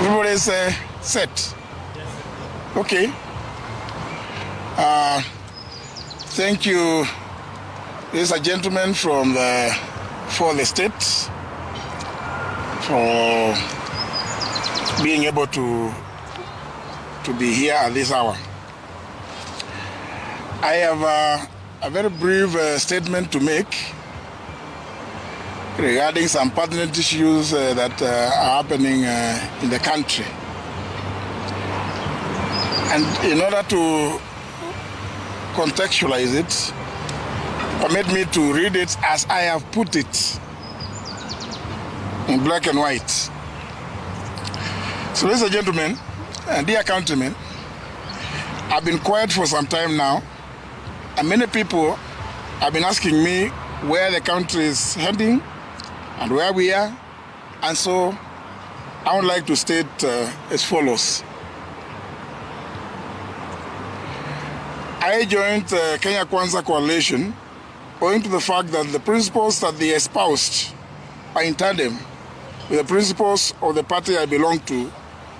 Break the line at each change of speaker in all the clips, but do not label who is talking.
Everybody's set. Okay. Thank you. This is a gentleman from the state for being able to be here at this hour. I have a very brief statement to make regarding some pertinent issues that are happening in the country. And in order to contextualize it, permit me to read it as I have put it in black and white. So, ladies and gentlemen, dear countrymen, I've been quiet for some time now, and many people have been asking me where the country is heading and where we are, and so I would like to state as follows. I joined the Kenya Kwanza coalition owing to the fact that the principles that they espoused are in tandem with the principles of the party I belong to,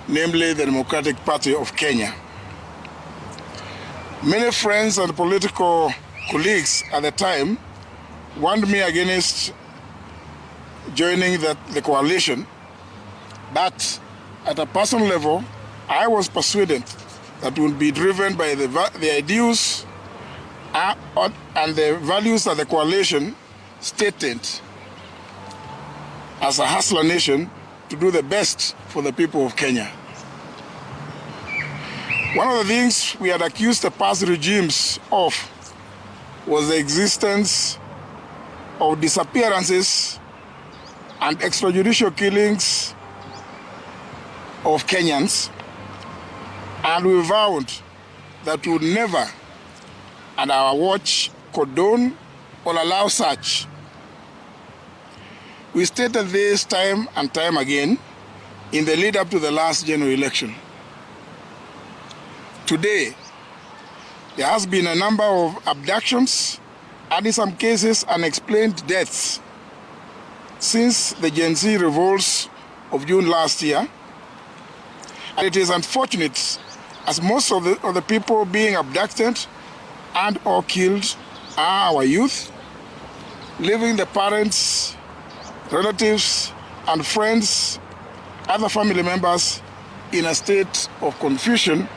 namely the Democratic Party of Kenya. Many friends and political colleagues at the time warned me against joining the coalition, but at a personal level, I was persuaded that would be driven by the ideals and the values that the coalition stated as a hustler nation to do the best for the people of Kenya. One of the things we had accused the past regimes of was the existence of disappearances and extrajudicial killings of Kenyans, and we vowed that we would never, at our watch, condone or allow such. We stated this time and time again in the lead up to the last general election. Today, there has been a number of abductions and in some cases unexplained deaths since the Gen Z revolts of June last year. And it is unfortunate as most of the people being abducted and or killed are our youth, leaving the parents, relatives, and friends, other family members in a state of confusion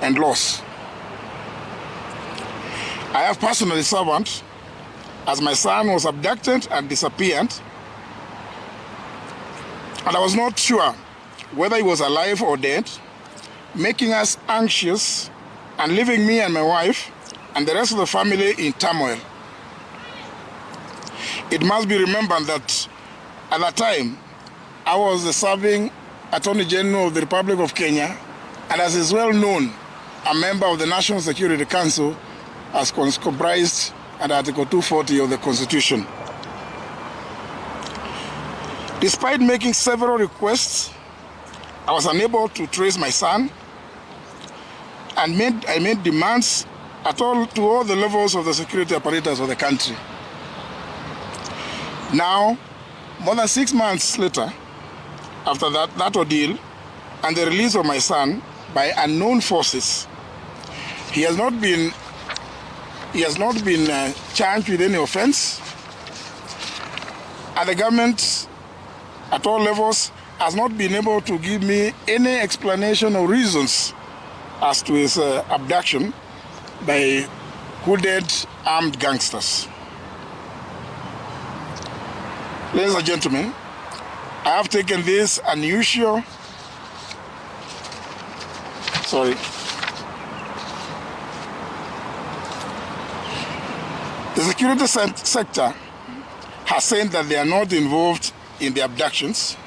and loss. I have personally served as my son was abducted and disappeared, and I was not sure whether he was alive or dead, making us anxious and leaving me and my wife and the rest of the family in turmoil. It must be remembered that at that time, I was the serving Attorney General of the Republic of Kenya, and as is well known, a member of the National Security Council as comprised under Article 240 of the Constitution. Despite making several requests, I was unable to trace my son, and I made demands to all the levels of the security apparatus of the country. Now, more than 6 months later, after that ordeal and the release of my son by unknown forces, he has not been charged with any offense, and the government at all levels has not been able to give me any explanation or reasons as to his abduction by hooded armed gangsters. Ladies and gentlemen, I have taken this unusual, The security sector has said that they are not involved in the abductions,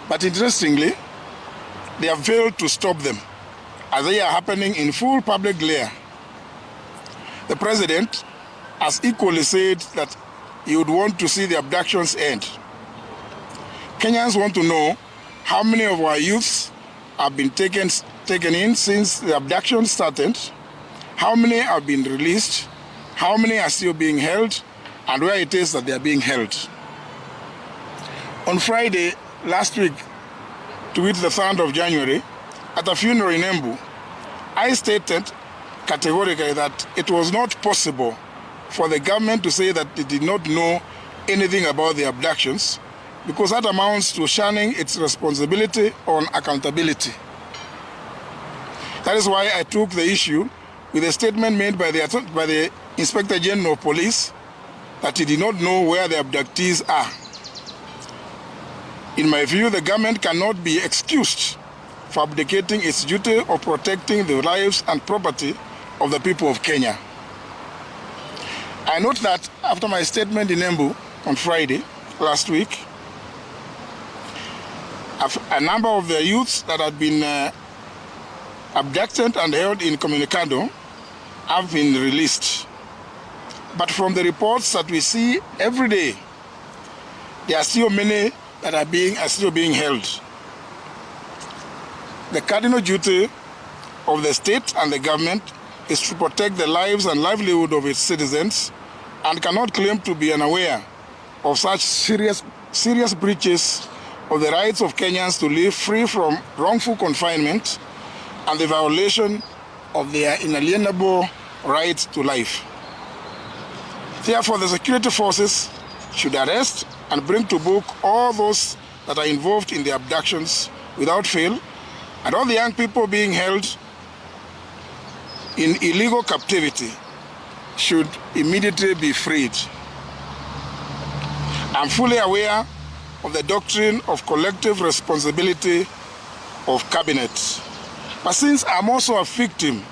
but interestingly, they have failed to stop them as they are happening in full public glare. The president has equally said that he would want to see the abductions end. Kenyans want to know how many of our youths have been taken in since the abduction started, how many have been released, how many are still being held, and where it is that they are being held. On Friday last week, to wit the 3rd of January, at a funeral in Embu, I stated categorically that it was not possible for the government to say that it did not know anything about the abductions, because that amounts to shunning its responsibility on accountability. That is why I took the issue with a statement made by the Inspector General of Police that he did not know where the abductees are. In my view, the government cannot be excused for abdicating its duty of protecting the lives and property of the people of Kenya. I note that after my statement in Embu on Friday last week, a number of the youths that had been abducted and held in Communicado have been released. But from the reports that we see every day, there are still many that are still being held. The cardinal duty of the state and the government is to protect the lives and livelihood of its citizens, and cannot claim to be unaware of such serious breaches of the rights of Kenyans to live free from wrongful confinement and the violation of their inalienable right to life. Therefore, the security forces should arrest and bring to book all those that are involved in the abductions without fail, and all the young people being held in illegal captivity should immediately be freed. I'm fully aware of the doctrine of collective responsibility of cabinet. But since I'm also a victim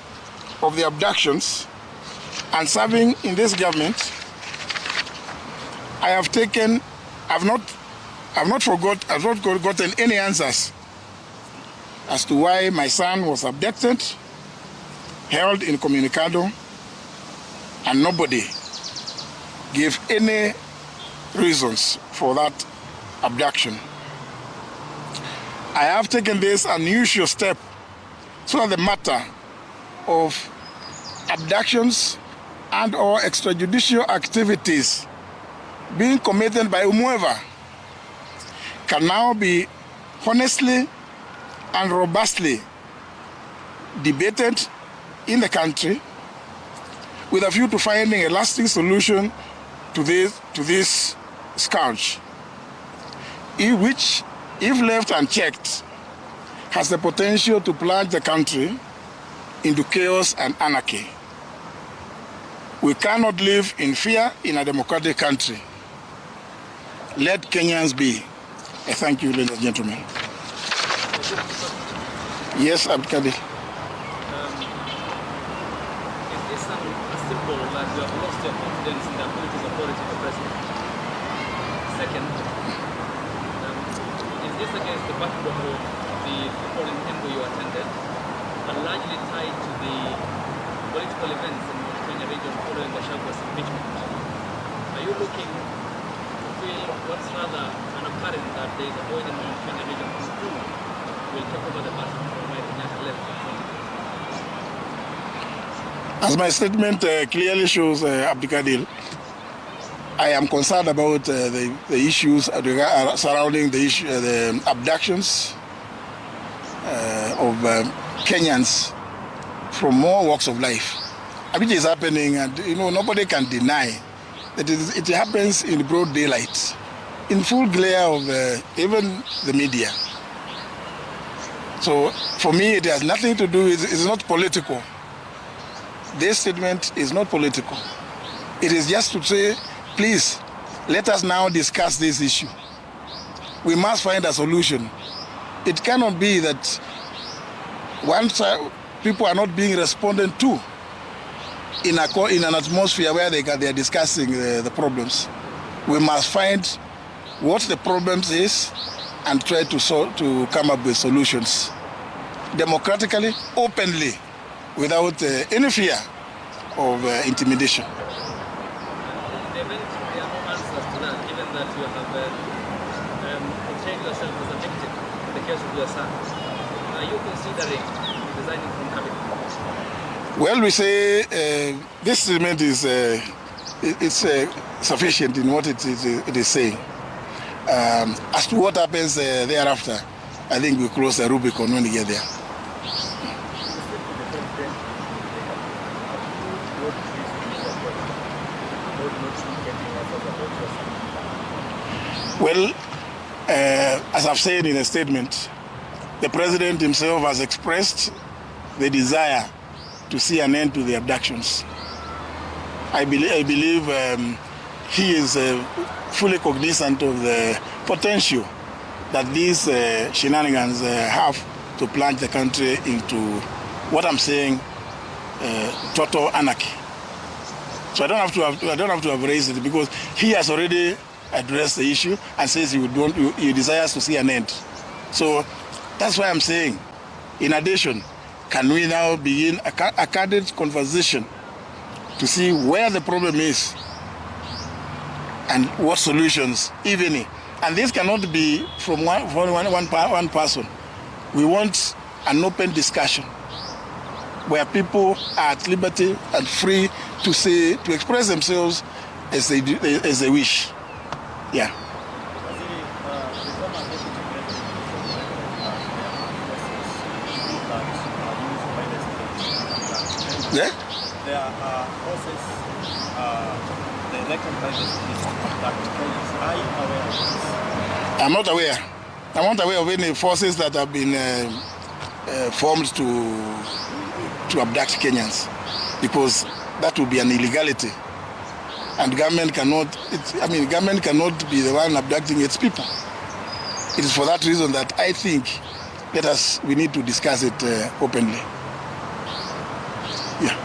of the abductions and serving in this government, I've not gotten any answers as to why my son was abducted, held in Communicado, and nobody gave any reasons for that abduction. I have taken this unusual step so that the matter of abductions and or extrajudicial activities being committed by whomever can now be honestly and robustly debated in the country with a view to finding a lasting solution to this scourge, which, if left unchecked, has the potential to plunge the country into chaos and anarchy. We cannot live in fear in a democratic country. Let Kenyans be. I thank you, ladies and gentlemen. Yes, Abdulkadir.
Is this a symbol that you have lost your confidence in the abilities of authority of the president? Second, is this against the backdrop of the people in Embu you attended, and largely tied to the political events in the Kenya region following the Shagwa's impeachment? Are you looking to feel what's rather an apparent that there is a void in the Kenya region who will take over the baton from where Kenyatta left?
As my statement clearly shows, Abdulkadir, I am concerned about the issues surrounding the abductions of Kenyans from all walks of life. Which is happening, and nobody can deny that it happens in broad daylight, in full glare of even the media. So for me, it has nothing to do with, it's not political. This statement is not political. It is just to say, please, let us now discuss this issue. We must find a solution. It cannot be that people are not being responded to in an atmosphere where they are discussing the problems. We must find what the problems is and try to come up with solutions democratically, openly, without any fear of intimidation.
There are no answers to that, given that you have portrayed yourself as a victim in the case of your son. Are you considering resigning from cabinet?
Well, we say this statement is sufficient in what it is saying. As to what happens thereafter, I think we cross the Rubicon when we get there. Well, as I've said in a statement, the president himself has expressed the desire to see an end to the abductions. I believe he is fully cognizant of the potential that these shenanigans have to plunge the country into what I'm saying, total anarchy. So I don't have to have raised it because he has already addressed the issue and says he desires to see an end. So that's why I'm saying, in addition, can we now begin a candid conversation to see where the problem is and what solutions, if any. And this cannot be from one person. We want an open discussion where people are at liberty and free to express themselves as they wish. Yeah. Yeah?
There are forces directed by the state that are you aware of this?
I'm not aware. I'm not aware of any forces that have been formed to abduct Kenyans, because that would be an illegality, and government cannot be the one abducting its people. It is for that reason that I think we need to discuss it openly. Yeah.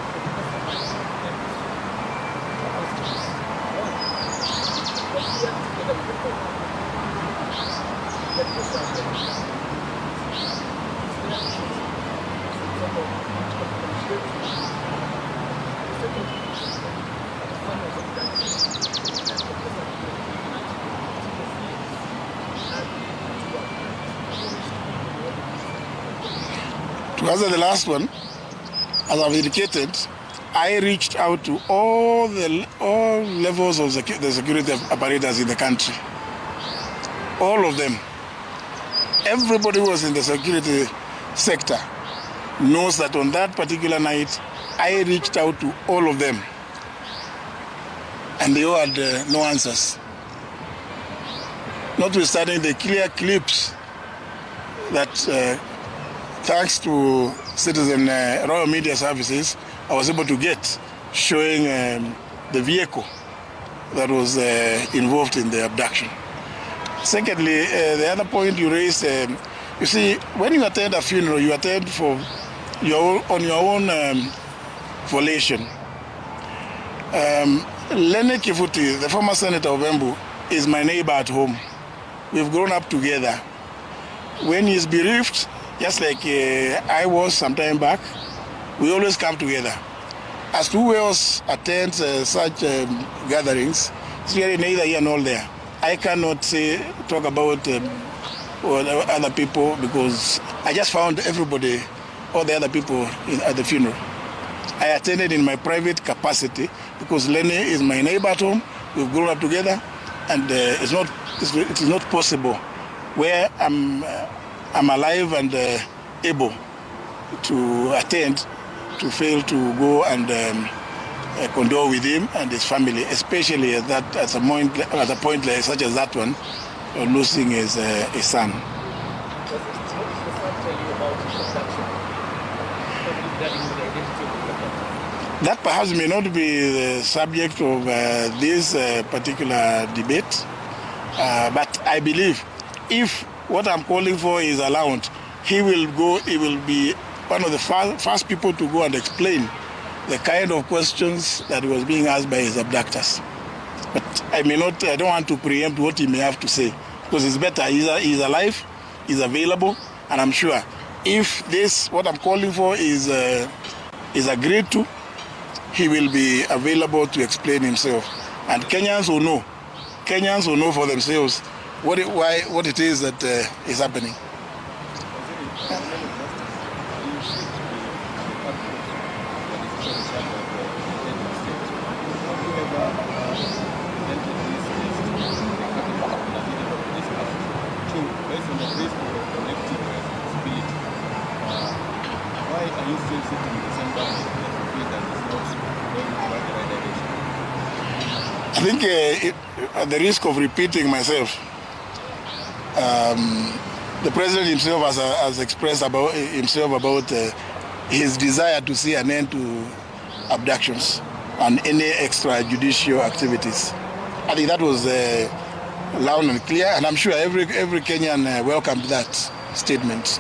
To answer the last one, as I've indicated, I reached out to all levels of the security apparatus in the country. All of them. Everybody who was in the security sector knows that on that particular night, I reached out to all of them. And they all had no answers. Notwithstanding the clear clips that, thanks to Citizen Royal Media Services, I was able to get, showing the vehicle that was involved in the abduction. Secondly, the other point you raised, you see, when you attend a funeral, you attend on your own volition. Lene Kifuti, the former senator of Embu, is my neighbor at home. We've grown up together. When he's bereaved, just like I was some time back, we always come together. As to who else attends such gatherings, it's really neither here nor there. I cannot talk about other people because I just found all the other people at the funeral. I attended in my private capacity because Lenny is my neighbor at home. We've grown up together, and it is not possible where I'm alive and able to attend to fail to go and condole with him and his family, especially at a point like such as that one, losing his son. That perhaps may not be the subject of this particular debate, but I believe if what I'm calling for is allowed, he will be one of the first people to go and explain the kind of questions that was being asked by his abductors. But I don't want to preempt what he may have to say, because it's better. He's alive, he's available, and I'm sure if what I'm calling for is agreed to, he will be available to explain himself. And Kenyans will know for themselves what it is that is happening.
Are you still sitting in the same government that you feel that is not going in the right direction?
I think at the risk of repeating myself, the president himself has expressed about his desire to see an end to abductions and any extrajudicial activities. I think that was loud and clear, and I'm sure every Kenyan welcomed that statement.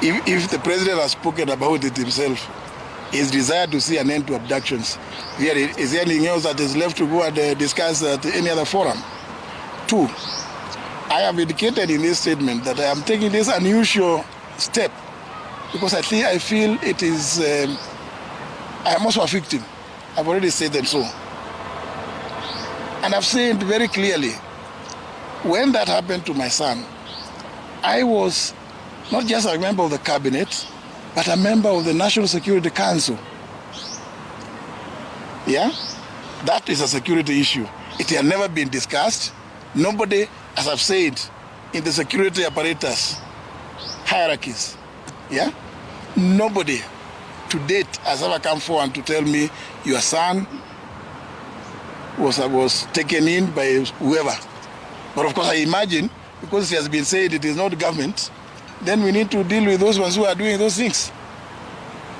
If the president has spoken about it himself, his desire to see an end to abductions, is there anything else that is left to go and discuss at any other forum? Two, I have indicated in this statement that I am taking this unusual step because I feel it is, I am also a victim. I've already said them so. And I've said very clearly, when that happened to my son, I was not just a member of the cabinet, but a member of the National Security Council. Yeah? That is a security issue. It had never been discussed. Nobody, as I've said, in the security apparatus hierarchies, yeah? Nobody to date has ever come forward to tell me your son was taken in by whoever. But of course I imagine, because it has been said it is not government, then we need to deal with those ones who are doing those things.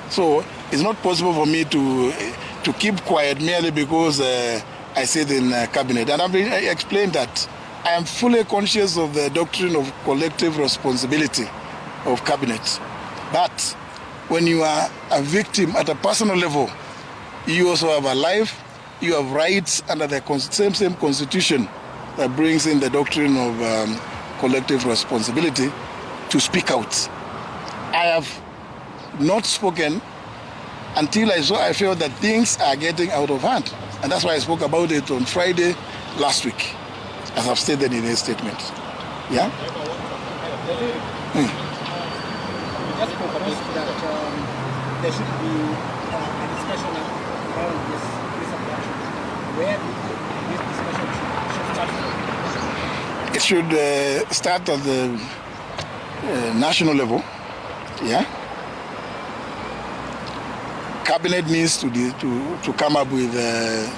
So it's not possible for me to keep quiet merely because I sit in cabinet. And I've explained that I am fully conscious of the doctrine of collective responsibility of cabinet. But when you are a victim at a personal level, you also have a life, you have rights under the same constitution that brings in the doctrine of collective responsibility to speak out. I have not spoken until I felt that things are getting out of hand. And that's why I spoke about it on Friday last week, as I've stated in a statement. Yeah?
You just spoke about that there should be a discussion around this abduction. Where this discussion should start from?
It should start at the national level. Yeah? Cabinet needs to come up with a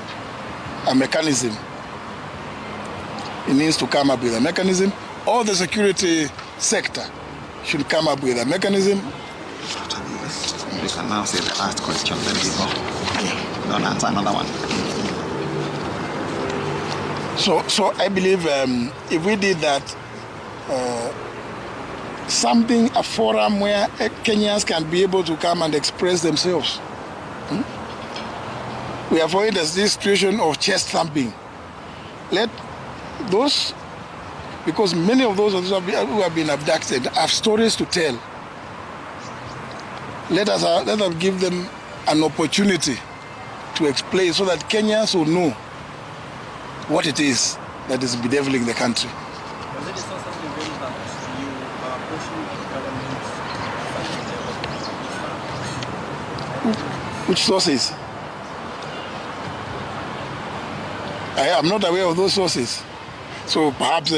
mechanism. It needs to come up with a mechanism. All the security sector should come up with a mechanism.
You can now say the last question, then we go. Don't answer another one.
So I believe if we did that, a forum where Kenyans can be able to come and express themselves. We avoid this situation of chest thumping. Let those, because many of those who have been abducted have stories to tell. Let us give them an opportunity to explain so that Kenyans will know what it is that is bedeviling the country.
Was it also something very that you are pushing the government?
Which sources? I am not aware of those sources. So perhaps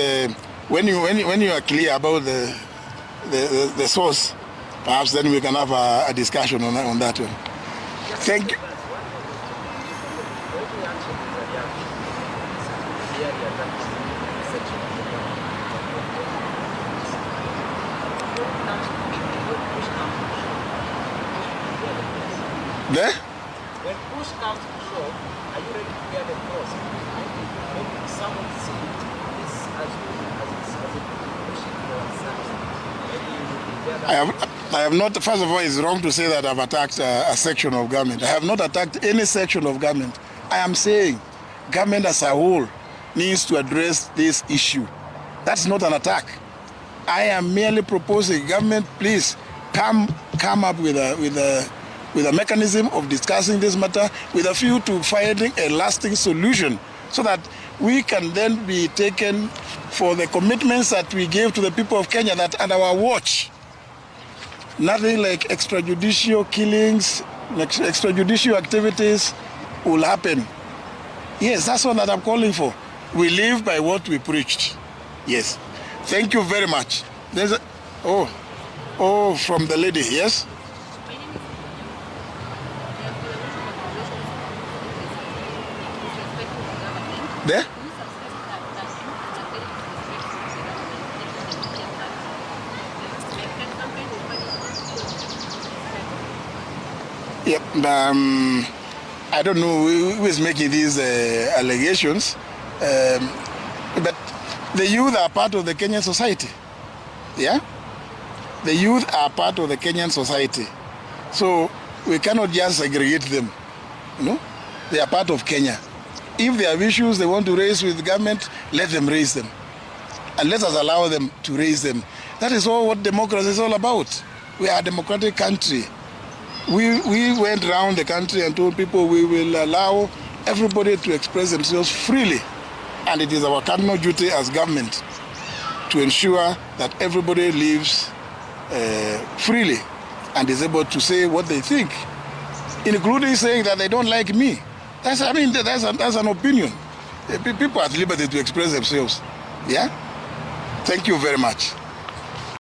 when you are clear about the source, perhaps then we can have a discussion on that one. Thank you. There?
When push comes to shove, are you ready to bear the cross? I think maybe someone see this as a pushing for ourselves.
I have not, first of all, it's wrong to say that I've attacked a section of government. I have not attacked any section of government. I am saying government as a whole needs to address this issue. That's not an attack. I am merely proposing, government, please come up with a mechanism of discussing this matter with a view to finding a lasting solution so that we can then be taken for the commitments that we gave to the people of Kenya that at our watch, nothing like extrajudicial killings, like extrajudicial activities will happen. Yes, that's what I'm calling for. We live by what we preached. Yes. Thank you very much. There's from the lady, yes? there. Yep. I don't know who is making these allegations, but the youth are part of the Kenyan society. Yeah? The youth are part of the Kenyan society. So we cannot just segregate them. You know? They are part of Kenya. If they have issues they want to raise with the government, let them raise them. And let us allow them to raise them. That is all what democracy is all about. We are a democratic country. We went around the country and told people we will allow everybody to express themselves freely. And it is our cardinal duty as government to ensure that everybody lives freely and is able to say what they think, including saying that they don't like me. That's an opinion. People are at liberty to express themselves. Yeah? Thank you very much.